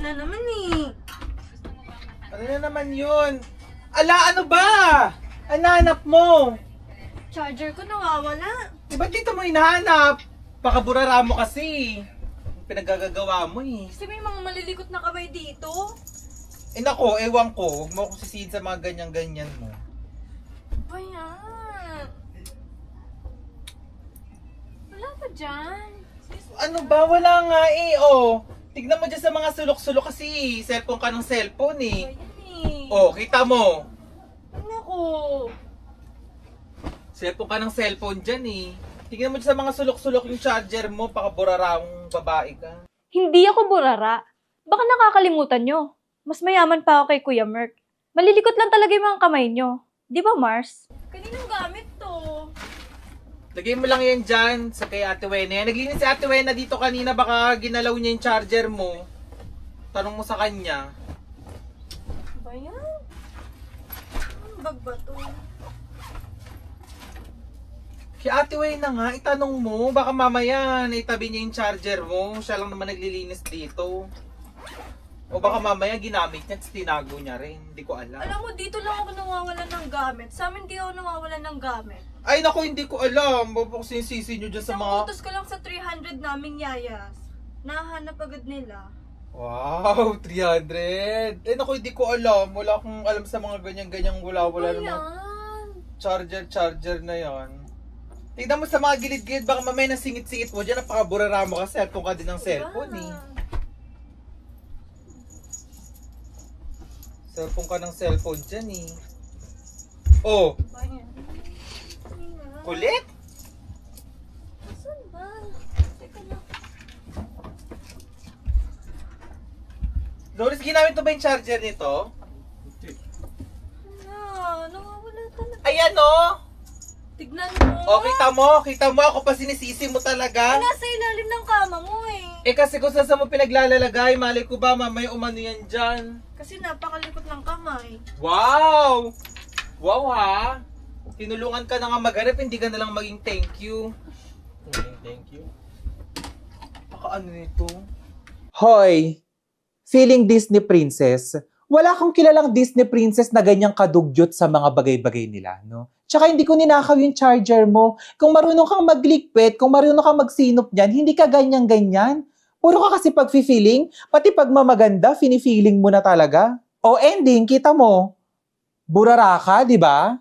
na naman eh. Ano na naman yun? Ala, ano ba? Ang nahanap mo? Charger ko nawawala. Ba't dito mo hinahanap? Baka burara mo kasi. Ang pinagagagawa mo eh. Kasi may mga malilikot na kamay dito. Eh nako, ewan ko. Huwag mo akong sisihin sa mga ganyan-ganyan mo. Ba yan? Wala pa dyan. Ano ba? Wala nga eh. Oh, tignan mo dyan sa mga sulok-sulok kasi. Cellphone ka ng cellphone Ba eh. yan eh? Oh, kita mo. Naku. Cellphone ka ng cellphone dyan eh. Tignan mo dyan sa mga sulok-sulok yung charger mo. Baka burarang babae ka. Hindi ako burara. Baka nakakalimutan nyo. Mas mayaman pa ako kay Kuya Merk. Malilikot lang talaga yung mga kamay nyo. Di ba, Mars? Kaninong gamit to? Lagay mo lang yan dyan sa kay Ate Wena. Naglinis si Ate Wena dito kanina. Baka ginalaw niya yung charger mo. Tanong mo sa kanya. Ba yan? Anong bag ba to? Kay Ate Wena nga, itanong mo. Baka mamaya naitabi niya yung charger mo. Siya lang naman naglilinis dito. O baka mamaya ginamit niya at tinago niya rin. Hindi ko alam. Alam mo, dito lang ako nawawalan ng gamit. Sa amin di ako nawawalan ng gamit. Ay naku, hindi ko alam. Baka sinisisi niyo dyan sa Isang mga... utos ko lang sa 300 naming yayas. Nahanap agad nila. Wow, 300. Eh naku, hindi ko alam. Wala akong alam sa mga ganyan-ganyang wala Ba naman. yan? Charger na yan. Tignan mo sa mga gilid-gilid. Baka mamaya nasingit-singit mo dyan. Napakaburara mo kasi. Cellphone ka din ng cellphone eh. Cellphone ka ng cellphone dyan eh. Oh, Ba yan? kulit? Saan ba? Teka lang. Doris, ginamit mo ba yung charger nito? Nawawala talaga. Ayan oh! Tignan mo. Oh, kita mo ako pa sinisisi mo talaga. Nasa ilalim ng kama mo eh. Eh kasi kung saan mo pinaglalalagay, malay ko ba mamaya umano yan dyan. Kasi napakalikot ng kamay. Wow! Wow ha! Tinulungan ka na nga maghanap, hindi ka na lang maging thank you. Thank you. Baka ano nito? Hoy! Feeling Disney princess, wala akong kilalang Disney princess na ganyang kadugyot sa mga bagay-bagay nila, no? Tsaka hindi ko ninakaw yung charger mo. Kung marunong kang maglikpit, kung marunong kang magsinop niyan, hindi ka ganyan-ganyan. Puro ka kasi pag-feeling, pati pag mamaganda, fini-feeling mo na talaga. O ending, kita mo, burara ka, di ba?